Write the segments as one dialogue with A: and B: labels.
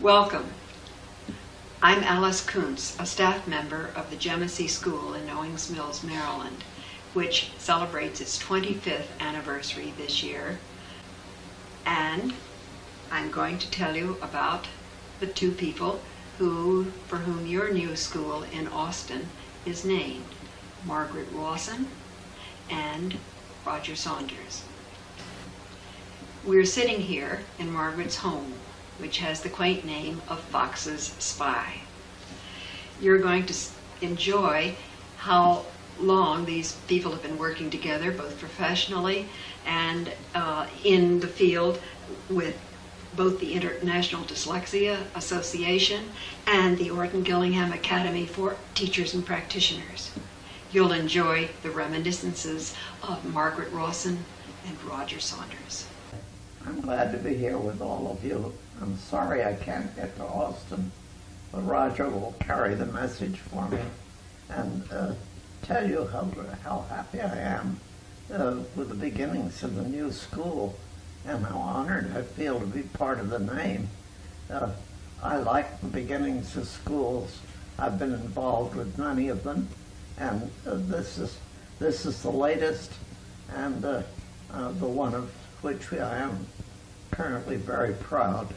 A: Welcome. I'm Alice Koontz, a staff member of the Genesee School in Owings Mills, Maryland, which celebrates its 25th anniversary this year. And I'm going to tell you about the two people for whom your new school in Austin is named, Margaret Rawson and Roger Saunders. We're sitting here in Margaret's home, which has the quaint name of Fox's Spy. You're going to enjoy how long these people have been working together, both professionally and in the field with both the International Dyslexia Association and the Orton Gillingham Academy for Teachers and Practitioners. You'll enjoy the reminiscences of Margaret Rawson and Roger Saunders.
B: I'm glad to be here with all of you. I'm sorry I can't get to Austin, but Roger will carry the message for me and tell you how happy I am with the beginnings of the new school and how honored I feel to be part of the name. I like the beginnings of schools. I've been involved with many of them, and this is the latest and the one of which I am currently very proud.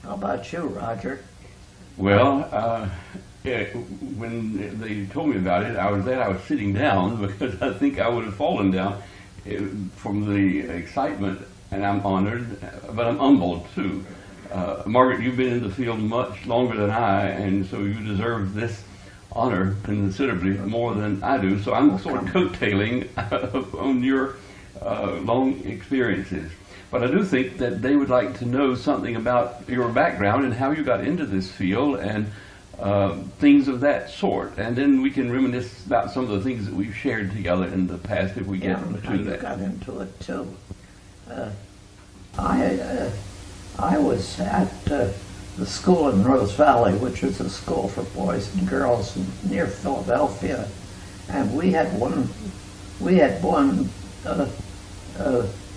B: How about you, Roger?
C: Well, when they told me about it, I was glad I was sitting down because I think I would have fallen down from the excitement, and I'm honored, but I'm humbled too. Margaret, you've been in the field much longer than I, and so you deserve this honor considerably more than I do, so I'm sort of coattailing on your long experiences. But I do think that they would like to know something about your background and how you got into this field and things of that sort. And then we can reminisce about some of the things that we've shared together in the past if we get to that.
B: You got into it too. I was at the school in Rose Valley, which is a school for boys and girls near Philadelphia, and we had one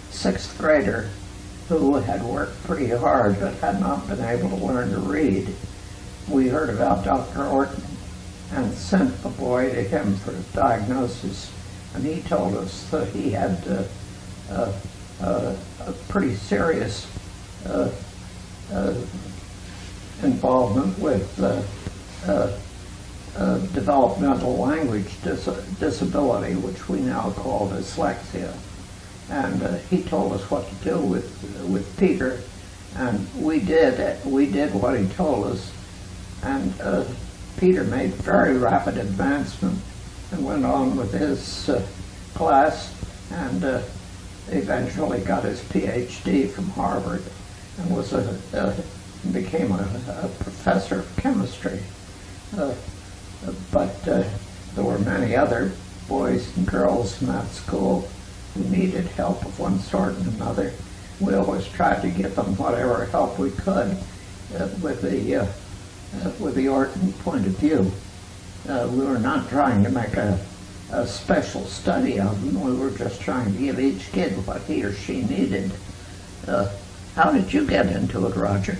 B: sixth grader who had worked pretty hard but had not been able to learn to read. We heard about Dr. Orton and sent a boy to him for his diagnosis, and he told us that he had a pretty serious involvement with developmental language disability, which we now call dyslexia. And he told us what to do with Peter, and we did what he told us. And Peter made very rapid advancement and went on with his class, and eventually got his PhD from Harvard and became a professor of chemistry. But there were many other boys and girls in that school who needed help of one sort and another. We always tried to give them whatever help we could with the Orton point of view. We were not trying to make a special study of them. We were just trying to give each kid what he or she needed. How did you get into it, Roger?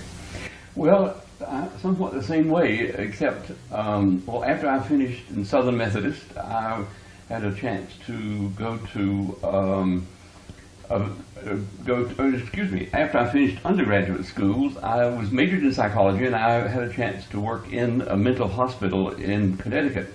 C: Well, somewhat the same way, except, after I finished in Southern Methodist, I had a chance to after I finished undergraduate schools, I was majored in psychology, and I had a chance to work in a mental hospital in Connecticut.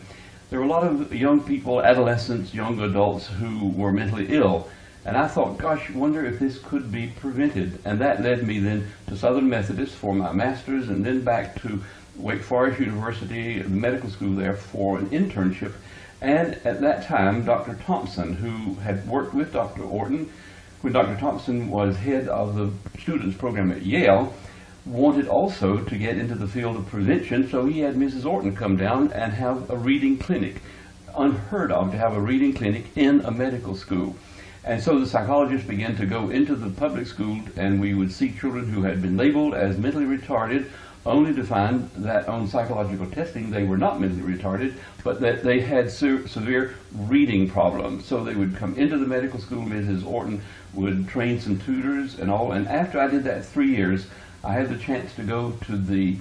C: There were a lot of young people, adolescents, young adults who were mentally ill, and I thought, gosh, wonder if this could be prevented. And that led me then to Southern Methodist for my master's, and then back to Wake Forest University, the medical school there, for an internship. And at that time, Dr. Thompson, who had worked with Dr. Orton, when Dr. Thompson was head of the students program at Yale, wanted also to get into the field of prevention, so he had Mrs. Orton come down and have a reading clinic. Unheard of to have a reading clinic in a medical school. And so the psychologists began to go into the public school, and we would see children who had been labeled as mentally retarded only to find that on psychological testing they were not mentally retarded, but that they had severe reading problems. So they would come into the medical school. Mrs. Orton would train some tutors and all. And after I did that 3 years, I had the chance to go to the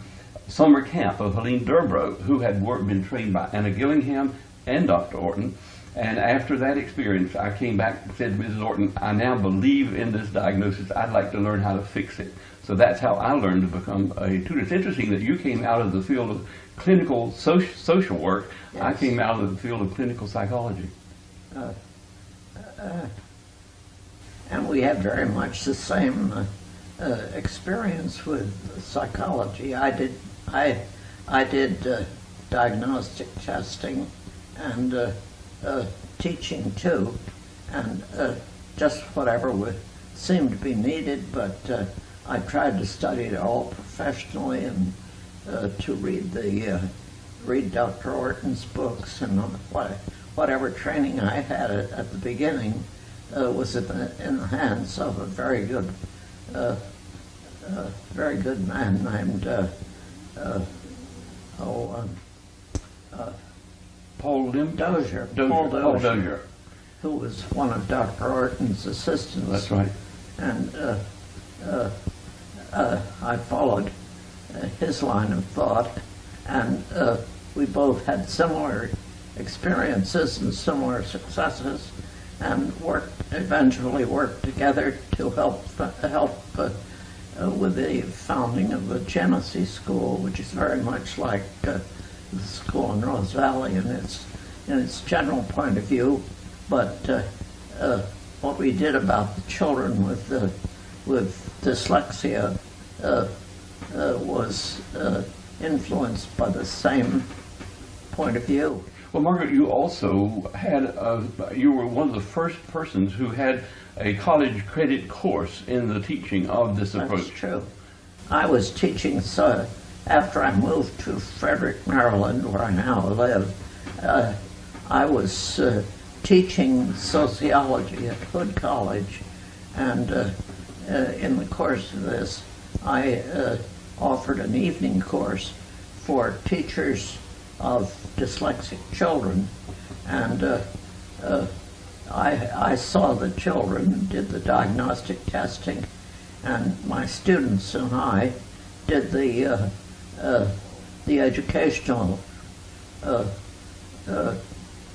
C: summer camp of Helene Durbrow, who had been trained by Anna Gillingham and Dr. Orton. And after that experience, I came back and said to Mrs. Orton, I now believe in this diagnosis. I'd like to learn how to fix it. So that's how I learned to become a tutor. It's interesting that you came out of the field of clinical social work. Yes. I came out of the field of clinical psychology.
B: And we have very much the same experience with psychology. I did diagnostic testing and teaching too, and just whatever seemed to be needed, but I tried to study it all professionally and to read Dr. Orton's books, and whatever training I had at the beginning was in the hands of a very good man named
C: Paul
B: Dozier, who was one of Dr. Orton's assistants.
C: That's right.
B: And I followed his line of thought, and we both had similar experiences and similar successes, and eventually worked together to help with the founding of the Genesee School, which is very much like the school in Rose Valley in its general point of view, but what we did about the children with dyslexia was influenced by the same point of view.
C: Well, Margaret, you also had you were one of the first persons who had a college credit course in the teaching of this approach.
B: That's true. I was teaching, after I moved to Frederick, Maryland, where I now live, I was teaching sociology at Hood College, and in the course of this, I offered an evening course for teachers of dyslexic children, and I saw the children, did the diagnostic testing, and my students and I did the educational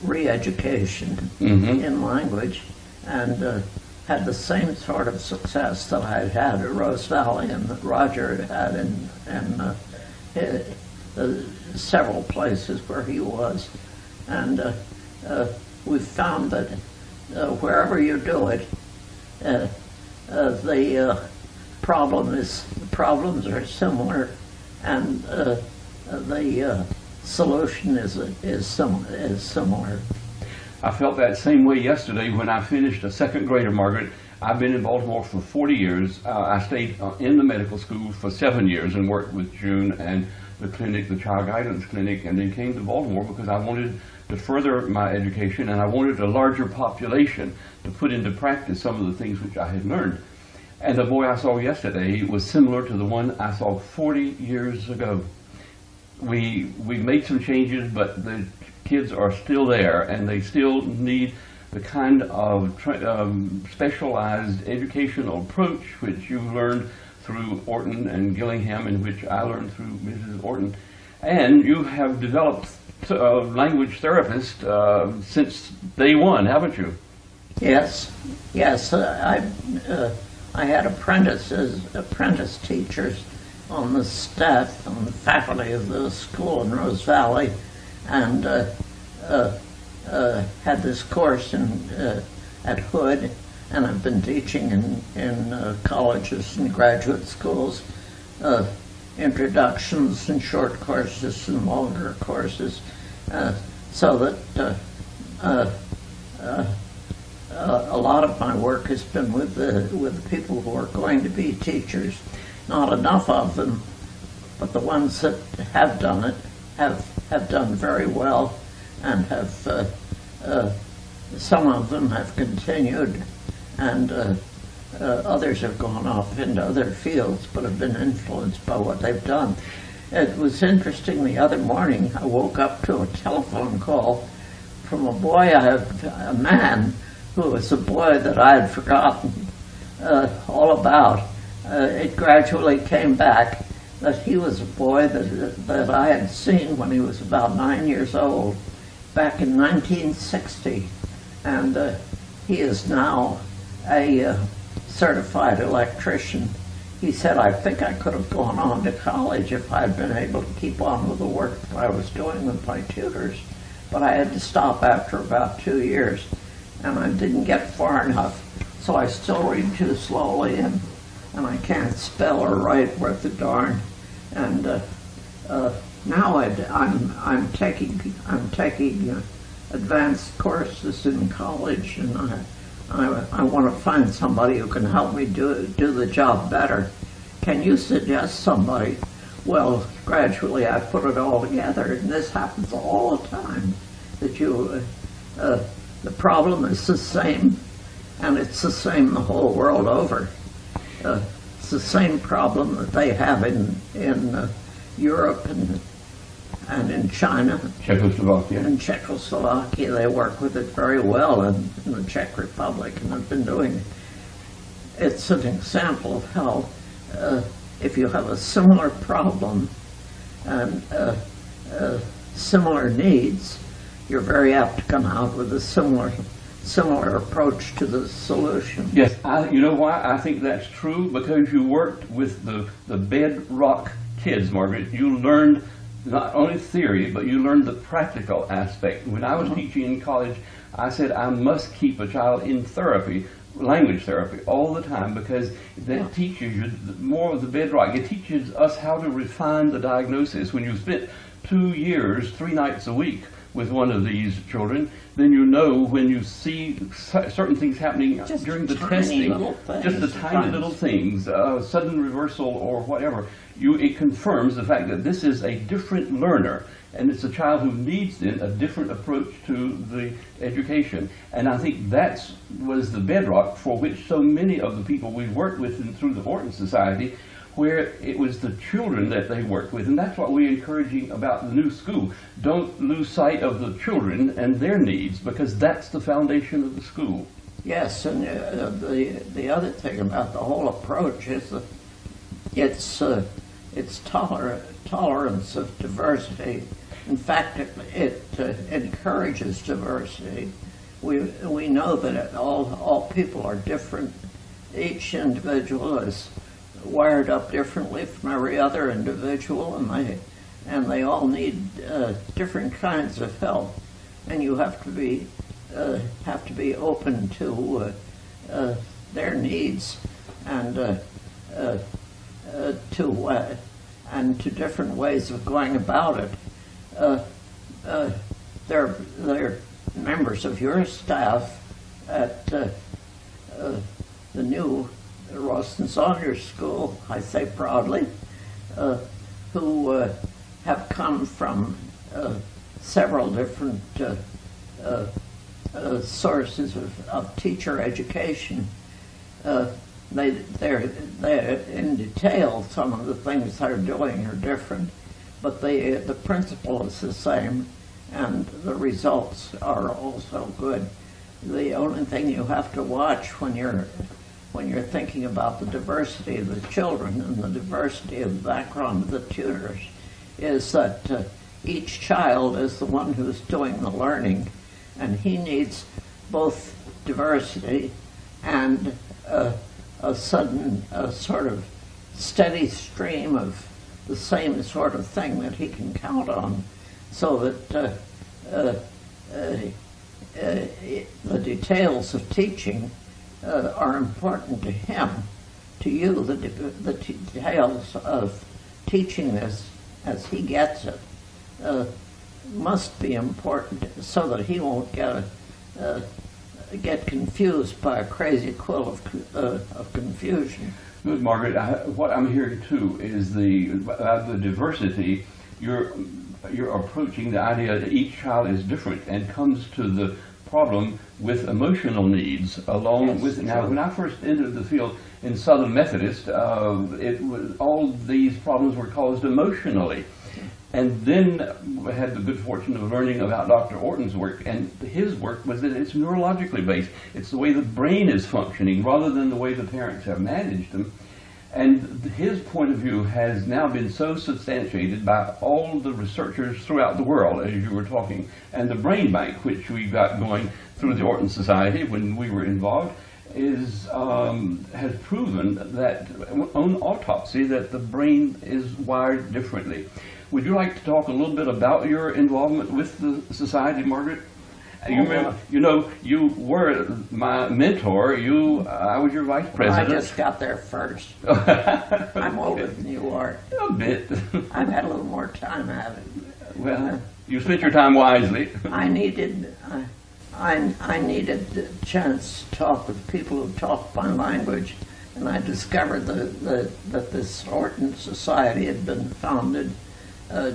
B: re-education in language, and had the same sort of success that I had at Rose Valley and that Roger had in several places where he was. And we found that wherever you do it, the problems are similar, and the solution is similar.
C: I felt that same way yesterday when I finished a second grader, Margaret. I've been in Baltimore for 40 years. I stayed in the medical school for 7 years and worked with June and the clinic, the child guidance clinic, and then came to Baltimore because I wanted to further my education, and I wanted a larger population to put into practice some of the things which I had learned. And the boy I saw yesterday was similar to the one I saw 40 years ago. We made some changes, but the kids are still there, and they still need the kind of specialized educational approach which you've learned through Orton and Gillingham, and which I learned through Mrs. Orton. And you have developed a language therapist since day one, haven't you?
B: Yes. I had apprentice teachers on the staff, on the faculty of the school in Rose Valley, and had this course at Hood, and I've been teaching in colleges and graduate schools, introductions and short courses and longer courses, so that a lot of my work has been with the people who are going to be teachers. Not enough of them, but the ones that have done it have done very well, and have some of them have continued, and others have gone off into other fields but have been influenced by what they've done. It was interesting the other morning, I woke up to a telephone call from a boy, a man who was a boy that I had forgotten all about. It gradually came back that he was a boy that I had seen when he was about 9 years old, back in 1960. And he is now a certified electrician. He said, I think I could have gone on to college if I had been able to keep on with the work that I was doing with my tutors. But I had to stop after about 2 years, and I didn't get far enough. So I still read too slowly, and I can't spell or write worth a darn. And now I'm taking advanced courses in college, and I want to find somebody who can help me do the job better. Can you suggest somebody? Well, gradually I put it all together, and this happens all the time. That the problem is the same, and it's the same the whole world over. It's the same problem that they have in Europe and in China.
C: Czechoslovakia.
B: In Czechoslovakia, they work with it very well, and in the Czech Republic, and have been doing it. It's an example of how if you have a similar problem and similar needs, you're very apt to come out with a similar approach to the solution.
C: Yes, you know why I think that's true? Because you worked with the bedrock kids, Margaret. You learned not only theory, but you learned the practical aspect. When I was teaching in college, I said I must keep a child in therapy, language therapy, all the time, because that teaches you more of the bedrock. It teaches us how to refine the diagnosis. When you spent 2 years, 3 nights a week with one of these children, then you know when you see certain things happening
B: Just
C: during the
B: tiny
C: testing,
B: little things
C: just the tiny little things, sudden reversal or whatever, it confirms the fact that this is a different learner, and it's a child who needs then a different approach to the education. And I think that was the bedrock for which so many of the people we worked with through the Horton Society, where it was the children that they worked with. And that's what we're encouraging about the new school. Don't lose sight of the children and their needs, because that's the foundation of the school.
B: Yes, and the other thing about the whole approach is that it's tolerance of diversity. In fact, it encourages diversity. We know that all people are different. Each individual is wired up differently from every other individual, and they all need different kinds of help, and you have to be open to their needs and to different ways of going about it. They're members of your staff at the new Rawson Saunders School, I say proudly, who have come from several different sources of teacher education. They're in detail, some of the things they're doing are different, but the principle is the same, and the results are also good. The only thing you have to watch when you're thinking about the diversity of the children and the diversity of the background of the tutors is that each child is the one who's doing the learning, and he needs both diversity and a sudden sort of steady stream of the same sort of thing that he can count on, so that the details of teaching are important to him. To you, the details of teaching this as he gets it must be important, so that he won't get confused by a crazy quill of confusion.
C: Good, Margaret. What I'm hearing too is the diversity. You're approaching the idea that each child is different and comes to the problem with emotional needs along
B: Yes,
C: with. Now,
B: true.
C: when I first entered the field in Southern Methodist, it was all these problems were caused emotionally. And then I had the good fortune of learning about Dr. Orton's work, and his work was that it's neurologically based. It's the way the brain is functioning rather than the way the parents have managed them. And his point of view has now been so substantiated by all the researchers throughout the world, as you were talking, and the brain bank, which we got going through the Orton Society when we were involved, has proven that on autopsy that the brain is wired differently. Would you like to talk a little bit about your involvement with the society, Margaret? You remember, you were my mentor. I was your vice president.
B: I just got there first. I'm older than you are.
C: A bit.
B: I've had a little more time at it.
C: Well, you spent your time wisely.
B: I needed the chance to talk with people who talk my language, and I discovered that this Orton Society had been founded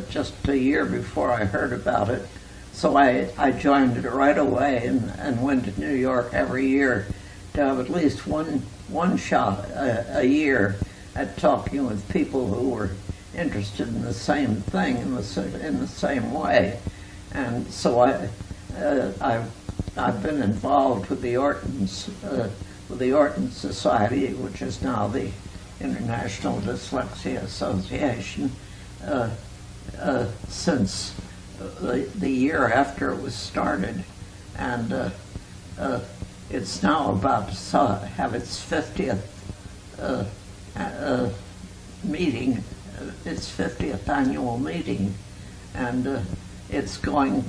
B: just a year before I heard about it. So I joined it right away and went to New York every year to have at least one shot a year at talking with people who were interested in the same thing in the same way. And so I've been involved with the Orton Society, which is now the International Dyslexia Association, since the year after it was started, and it's now about to have its 50th meeting, its 50th annual meeting, and it's going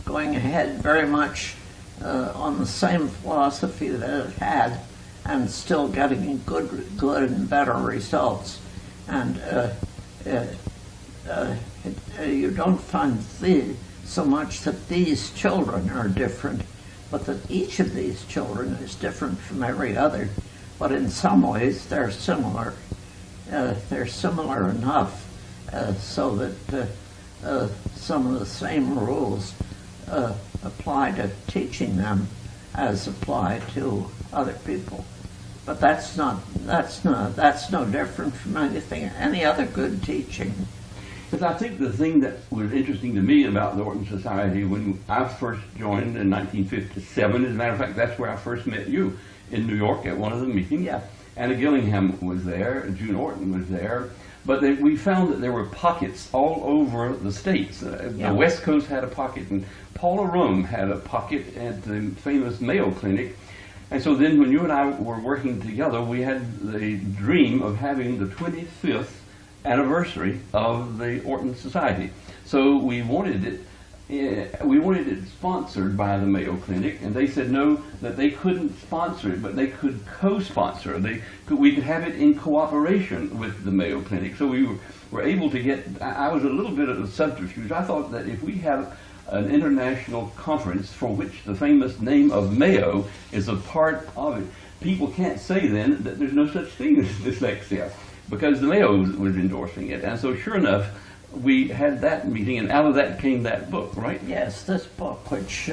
B: ahead very much on the same philosophy that it had, and still getting good and better results. And you don't find so much that these children are different, but that each of these children is different from every other. But in some ways, they're similar. They're similar enough so that some of the same rules apply to teaching them as apply to other people. But that's no different from any other good teaching.
C: But I think the thing that was interesting to me about the Orton Society when I first joined in 1957, as a matter of fact, that's where I first met you, in New York at one of the meetings.
B: Yeah.
C: Anna Gillingham was there, June Orton was there, but we found that there were pockets all over the states.
B: Yeah.
C: The West Coast had a pocket, and Paula Rome had a pocket at the famous Mayo Clinic. And so then when you and I were working together, we had the dream of having the 25th anniversary of the Orton Society. So we wanted it sponsored by the Mayo Clinic, and they said no, that they couldn't sponsor it, but they could co-sponsor. We could have it in cooperation with the Mayo Clinic. So we were able to get, I was a little bit of a subterfuge. I thought that if we have an international conference for which the famous name of Mayo is a part of it, people can't say then that there's no such thing as dyslexia, because the Mayo was endorsing it. And so sure enough, we had that meeting, and out of that came that book, right?
B: Yes, this book, which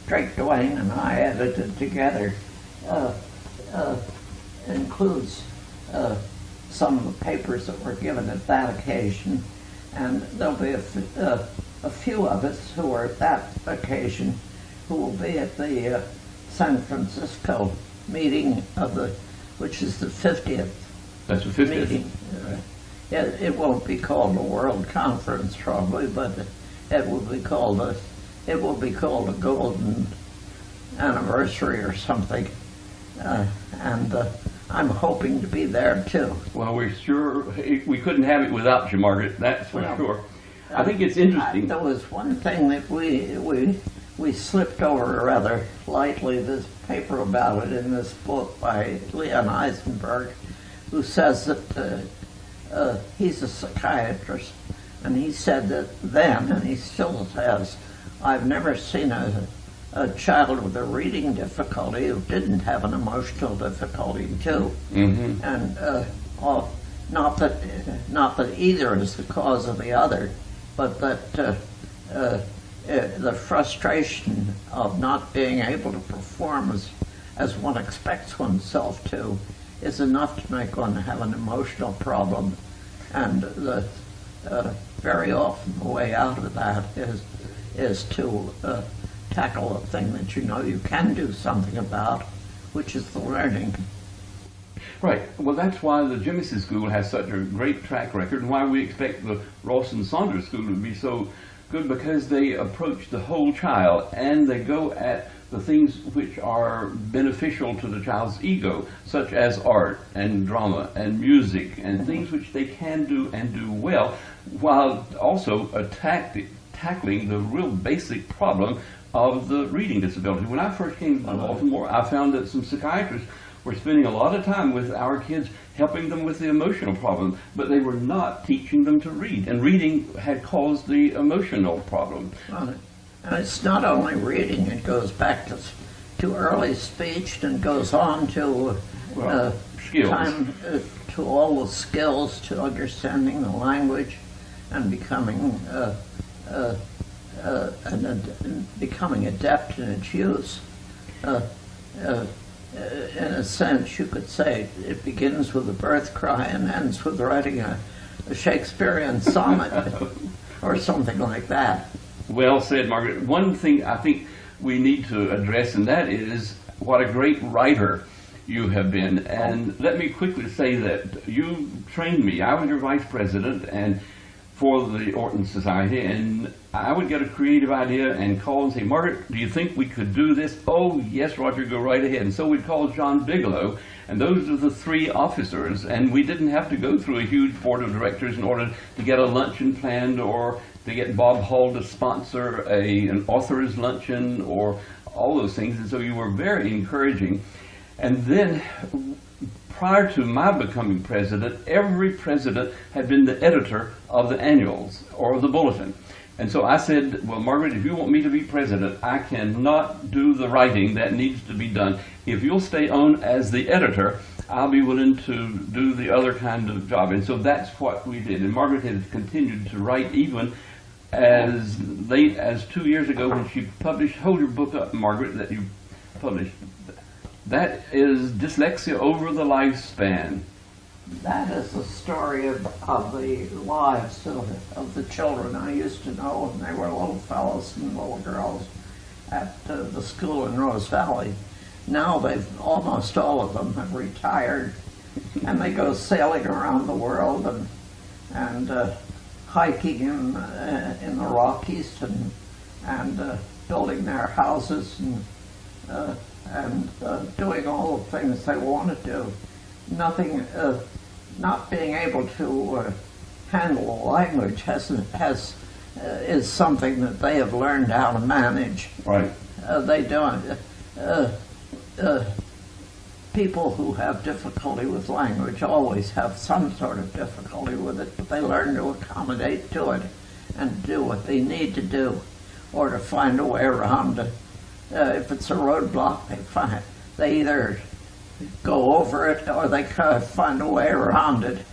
B: Drake Duane and I edited together, includes some of the papers that were given at that occasion, and there'll be a few of us who were at that occasion who will be at the San Francisco meeting which is the 50th.
C: That's the 50th.
B: Meeting. It won't be called a World Conference probably, but it will be called a Golden Anniversary or something, and I'm hoping to be there too.
C: Well, we're sure we couldn't have it without you, Margaret. That's for sure. I think it's interesting.
B: There was one thing that we slipped over rather lightly. This paper about it in this book by Leon Eisenberg, who says that he's a psychiatrist, and he said that then, and he still says, I've never seen a child with a reading difficulty who didn't have an emotional difficulty too.
C: Mm-hmm.
B: And not that either is the cause of the other, but that the frustration of not being able to perform as one expects oneself to is enough to make one have an emotional problem. And very often the way out of that is to tackle a thing that you know you can do something about, which is the learning.
C: Right. Well, that's why the Jemison School has such a great track record, and why we expect the Rawson Saunders School to be so good, because they approach the whole child and they go at the things which are beneficial to the child's ego, such as art and drama and music and things which they can do and do well, while also tackling the real basic problem of the reading disability. When I first came to Baltimore, I found that some psychiatrists were spending a lot of time with our kids helping them with the emotional problem, but they were not teaching them to read. And reading had caused the emotional problem.
B: And it's not only reading, it goes back to early speech and goes on to
C: skills.
B: To all the skills, to understanding the language and becoming adept in its use. In a sense, you could say it begins with a birth cry and ends with writing a Shakespearean sonnet or something like that.
C: Well said, Margaret. One thing I think we need to address, and that is what a great writer you have been. And let me quickly say that you trained me. I was your vice president and for the Orton Society, and I would get a creative idea and call and say, Margaret, do you think we could do this? Oh, yes, Roger, go right ahead. And so we'd call John Bigelow, and those are the three officers, and we didn't have to go through a huge board of directors in order to get a luncheon planned or to get Bob Hall to sponsor an author's luncheon or all those things. And so you were very encouraging. And then prior to my becoming president, every president had been the editor of the annuals or the bulletin. And so I said, well, Margaret, if you want me to be president, I cannot do the writing that needs to be done. If you'll stay on as the editor, I'll be willing to do the other kind of job. And so that's what we did. And Margaret has continued to write even as late as 2 years ago when she published, hold your book up, Margaret, that you published. That is Dyslexia Over the Lifespan.
B: That is the story of the lives of the children I used to know when they were little fellows and little girls at the school in Rose Valley. Now almost all of them have retired, and they go sailing around the world and hiking in the Rockies and building their houses and doing all the things they want to do. Not being able to handle the language is something that they have learned how to manage.
C: Right.
B: They don't. People who have difficulty with language always have some sort of difficulty with it, but they learn to accommodate to it and do what they need to do, or to find a way around it. If it's a roadblock, they either go over it or they find a way around it.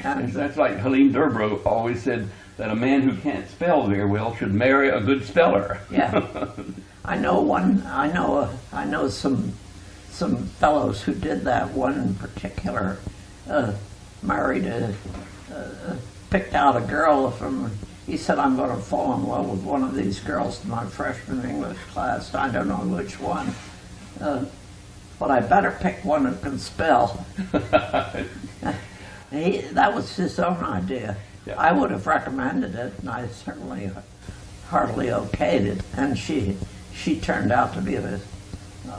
C: And that's like Helene Durbrow always said, that a man who can't spell very well should marry a good speller.
B: Yeah. I know some fellows who did that. One in particular picked out a girl from. He said, I'm going to fall in love with one of these girls in my freshman English class. I don't know which one. But I better pick one who can spell. That was his own idea. Yeah. I would have recommended it, and I certainly heartily okayed it. And she turned out to be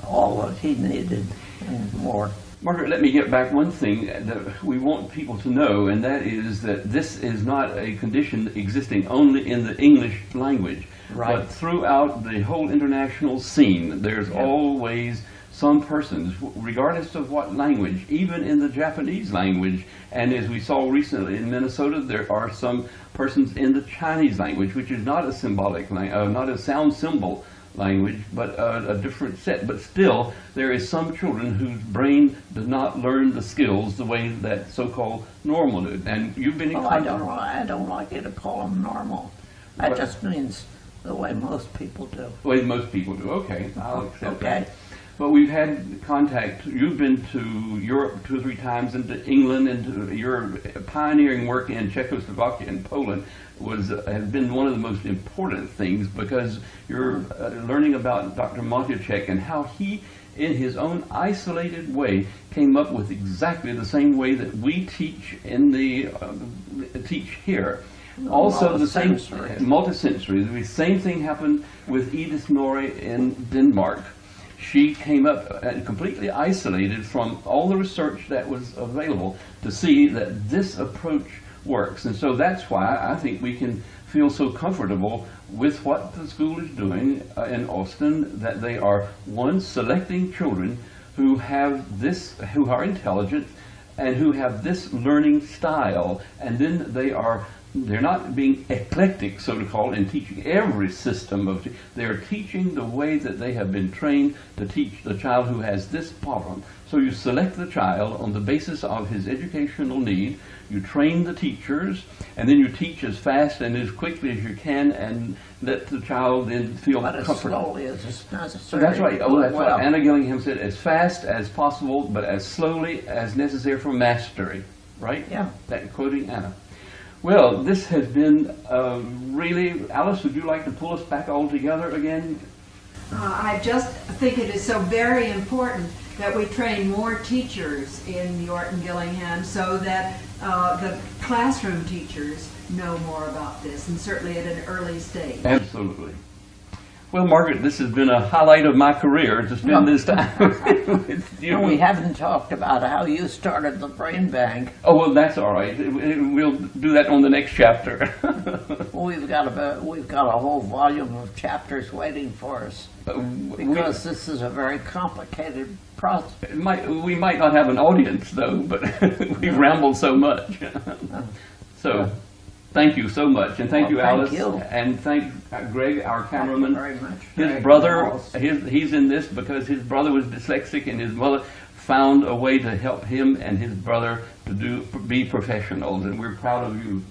B: all that he needed and more.
C: Margaret, let me get back one thing that we want people to know, and that is that this is not a condition existing only in the English language.
B: Right.
C: But throughout the whole international scene, there's always some persons, regardless of what language, even in the Japanese language, and as we saw recently in Minnesota, there are some persons in the Chinese language, which is not a symbolic, not a sound symbol language, but a different set. But still, there is some children whose brain does not learn the skills the way that so-called normal did. And you've been in contact.
B: I don't like you to call them normal. That just means the way most people do.
C: The way most people do. Okay, I'll accept
B: Okay.
C: that. But we've had contact. You've been to Europe 2 or 3 times, and to England, and your pioneering work in Czechoslovakia and Poland has been one of the most important things, because you're learning about Dr. Montechek and how he, in his own isolated way, came up with exactly the same way that we teach teach here. Also, the same multisensory. The same thing happened with Edith Norrie in Denmark. She came up completely isolated from all the research that was available to see that this approach works. And so that's why I think we can feel so comfortable with what the school is doing in Austin, that they are, one, selecting children who are intelligent and who have this learning style, and then they're not being eclectic, so to call, in teaching every system they're teaching the way that they have been trained to teach the child who has this problem. So you select the child on the basis of his educational need, you train the teachers, and then you teach as fast and as quickly as you can, and let the child then feel comfortable.
B: As slowly as is necessary.
C: That's right. Oh, that's what Anna Gillingham said, as fast as possible, but as slowly as necessary for mastery. Right?
B: Yeah.
C: Quoting Anna. Well, this has been really... Alice, would you like to pull us back all together again?
D: I just think it is so very important that we train more teachers in York and Gillingham, so that the classroom teachers know more about this, and certainly at an early stage.
C: Absolutely. Well, Margaret, this has been a highlight of my career to spend this time with you.
B: No, we haven't talked about how you started the brain bank.
C: Oh, well, that's all right. We'll do that on the next chapter.
B: Well, we've got a whole volume of chapters waiting for us, because this is a very complicated process.
C: We might not have an audience, though, but we rambled so much. So, thank you so much, and thank you, Alice, and thank Greg, our cameraman.
B: Thank you very much.
C: His brother, he's in this because his brother was dyslexic, and his mother found a way to help him and his brother to be professionals, and we're proud of you.